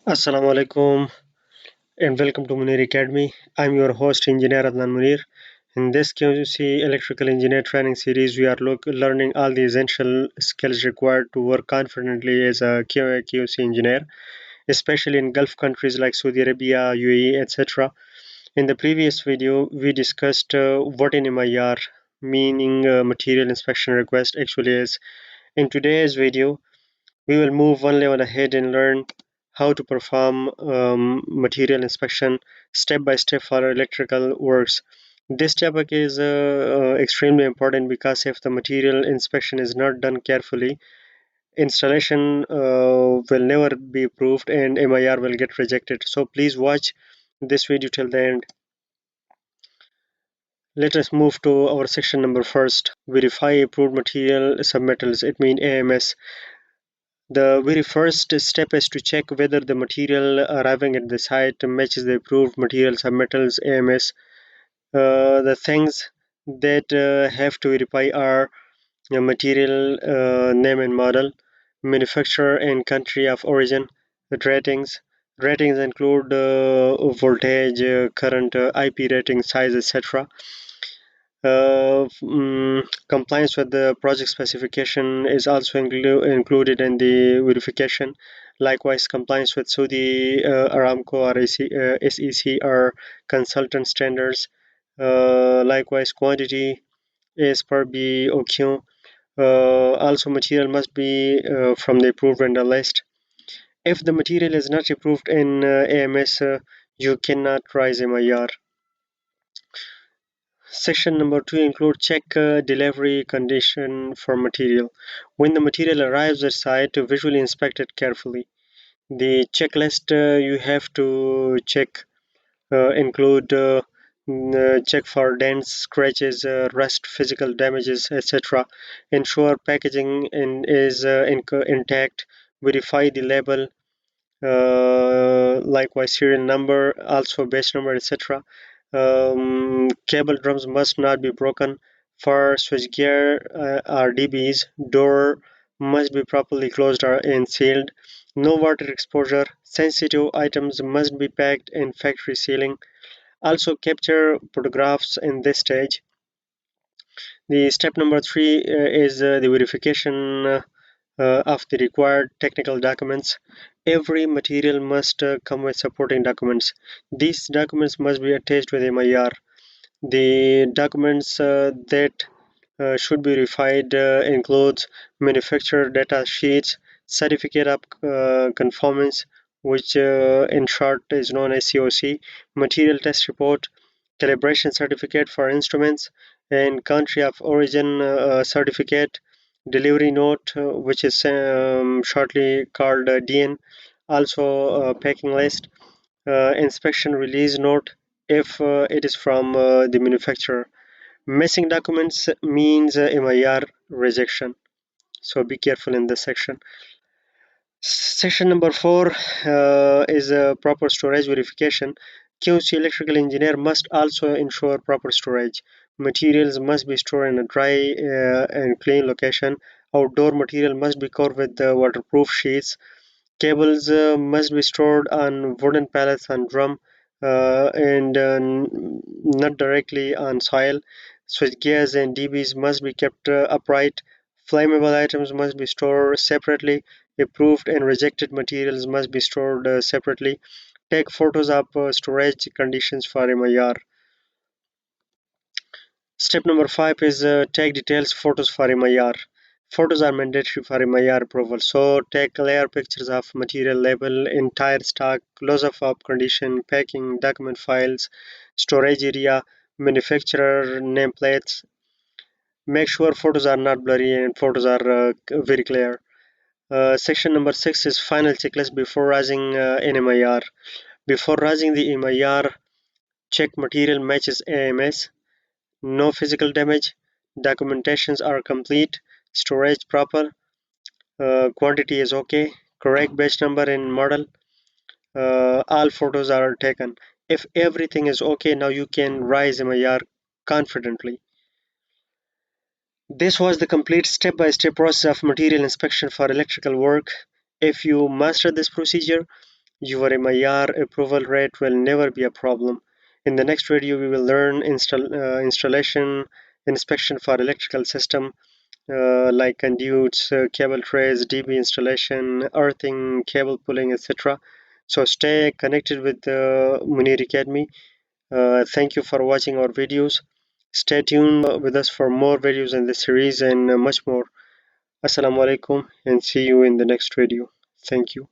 Assalamu alaikum and welcome to Munir Academy. I'm your host, Engineer Adnan Munir. In this QC Electrical Engineer Training Series, we are learning all the essential skills required to work confidently as a QC engineer, especially in Gulf countries like Saudi Arabia, UAE, etc. In the previous video, we discussed what an MIR, meaning Material Inspection Request, actually is. In today's video, we will move one level ahead and learn how to perform material inspection step by step for electrical works. This topic is extremely important because if the material inspection is not done carefully, installation will never be approved and MIR will get rejected. So please watch this video till the end. Let us move to our section number first. Verify approved material submittals. It means AMS. The very first step is to check whether the material arriving at the site matches the approved material submittals AMS. The things that have to verify are material name and model, manufacturer and country of origin, the ratings. Ratings include voltage, current, IP rating, size, etc. Compliance with the project specification is also included in the verification. Likewise, compliance with Saudi Aramco or SEC or consultant standards. Likewise, quantity is per BOQ. Also, material must be from the approved vendor list. If the material is not approved in AMS, you cannot raise MIR. Section number 2 include check delivery condition for material. When the material arrives at site, visually inspect it carefully. The checklist you have to check include check for dents, scratches, rust, physical damages, etc. Ensure packaging is intact. Verify the label, likewise serial number, also batch number, etc. Cable drums must not be broken. For switchgear or DBs, door must be properly closed and sealed. No water exposure. Sensitive items must be packed in factory sealing. Also capture photographs in this stage. The step number 3 is the verification of the required technical documents. Every material must come with supporting documents. These documents must be attached with MIR. The documents that should be verified includes manufacturer data sheets, certificate of conformance, which in short is known as COC, material test report, calibration certificate for instruments, and country of origin certificate, delivery note, which is shortly called DN, also packing list, inspection release note if it is from the manufacturer. Missing documents means MIR rejection. So be careful in this section. Section number 4 is proper storage verification. QC electrical engineer must also ensure proper storage. Materials must be stored in a dry and clean location. Outdoor material must be covered with waterproof sheets. Cables must be stored on wooden pallets and drum and not directly on soil. Switchgears and DBs must be kept upright. Flammable items must be stored separately. Approved and rejected materials must be stored separately. Take photos of storage conditions for MIR. Step number 5 is take details photos for MIR. Photos are mandatory for MIR approval. So take clear pictures of material label, entire stock, close-up of condition, packing, document files, storage area, manufacturer nameplates. Make sure photos are not blurry and photos are very clear. Section number 6 is final checklist before raising an MIR. Before raising the MIR, check material matches AMS. No physical damage, documentations are complete, storage proper, quantity is okay, correct batch number and model, all photos are taken. If everything is okay, now you can raise MIR confidently. This was the complete step-by-step process of material inspection for electrical work. If you master this procedure, Your MIR approval rate will never be a problem. In the next video, we will learn installation, inspection for electrical system like conduits, cable trays, DB installation, earthing, cable pulling, etc. So stay connected with the Munir Academy. Thank you for watching our videos. Stay tuned with us for more videos in this series and much more. Assalamu alaikum and see you in the next video. Thank you.